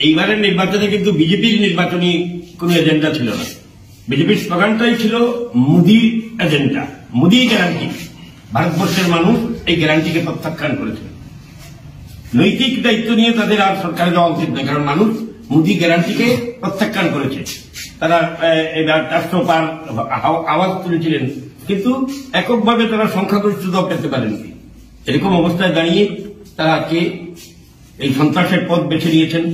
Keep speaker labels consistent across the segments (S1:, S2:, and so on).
S1: এইবারের নির্বাচনে কিন্তু বিজেপির নির্বাচনী কোনো এজেন্ডা ছিল না। বিজেপির স্লোগানটাই ছিল মোদি এজেন্ডা, মোদি গ্যারান্টি। ভারতবর্ষের মানুষ এই গ্যারান্টিকে প্রত্যাখ্যান করেছে। নৈতিক দায়িত্ব নিয়ে তাদের আর সরকারে যাওয়া উচিত নয়, কারণ মানুষ মোদি গ্যারান্টিকে প্রত্যাখ্যান করেছে। তারা এবার 400 পার আওয়াজ তুলেছিলেন, কিন্তু এককভাবে তারা সংখ্যাগরিষ্ঠতা পেতে পারেননি। এরকম অবস্থায় দাঁড়িয়ে তারা আজকে এই সন্ত্রাসের পথ বেছে নিয়েছেন।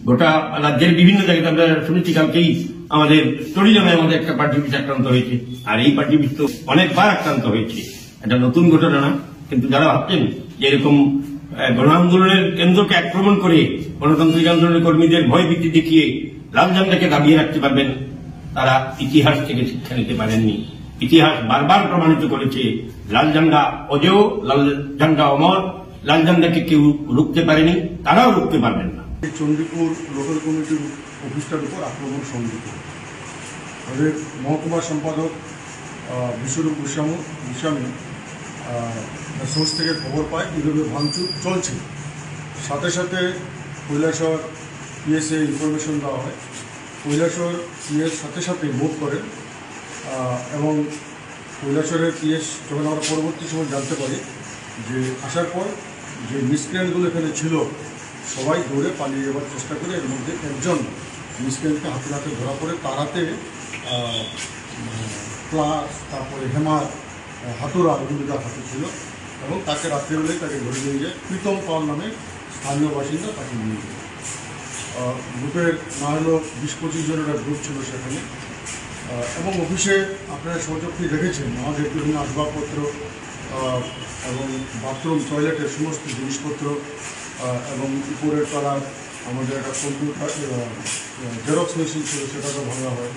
S1: গোটা রাজ্যের বিভিন্ন জায়গায় আমরা শুনেছি, কালকেই আমাদের টরিজমে আমাদের একটা পার্টি অফিস আক্রান্ত হয়েছে, আর এই পার্টি অফিস তো অনেকবার আক্রান্ত হয়েছে। এটা নতুন ঘটনা না, কিন্তু যারা ভাবছেন যে এরকম গণ আন্দোলনের কেন্দ্রকে আক্রমণ করে গণতান্ত্রিক আন্দোলনের কর্মীদের ভয় ভীতি দেখিয়ে লাল ঝান্ডাকে দাবিয়ে রাখতে পারবেন, তারা ইতিহাস থেকে শিক্ষা নিতে পারেননি। ইতিহাস বারবার প্রমাণিত করেছে লাল ঝান্ডা অজেয়, লাল ঝান্ডা অমর। লাল ঝান্ডাকে কেউ রুখতে পারেনি, তারাও রুখতে পারবেন না।
S2: চণ্ডীপুর লোকাল কমিটির অফিসটার উপর আক্রমণ সংঘটিত। তাদের মহকুমা সম্পাদক বিশ্বরূপ গোস্বামী সোর্স থেকে খবর পায় এইভাবে ভাঙচুর চলছে। সাথে সাথে কৈলাসহর পিএসএ ইনফরমেশন দেওয়া হয়। কৈলাসহর পিএস সাথে সাথে মুভ করেন এবং কৈলাসহরের পিএস যখন আমরা পরবর্তী সময় জানতে পারি যে আসার পর যে মিসক্রিয়েন্টগুলো এখানে ছিল সবাই দৌড়ে পালিয়ে যাওয়ার চেষ্টা করে। এর মধ্যে একজন মিসক্রিয়েন্টকে হাতে হাতে ধরা পড়ে, তার হাতে প্লাস, তারপরে হেমার, হাতুড়া এগুলো তার হাতে ছিল এবং তাকে রাত্রেবেলায় তাকে ধরে নিয়ে যায়। প্রীতম পাল নামে স্থানীয় বাসিন্দা তাকে নিয়ে যায়। গ্রুপের না হলেও 20-25 জনের একটা গ্রুপ ছিল সেখানে। এবং অফিসে আপনারা সহযোগী দেখেছেন আমাদের বিভিন্ন আসবাবপত্র এবং বাথরুম টয়লেটের সমস্ত জিনিসপত্র এবং উপরের তলার আমাদের একটা কম্পিউটার জেরক্স মেশিন ছিল, সেটাকে ভাঙা হয়।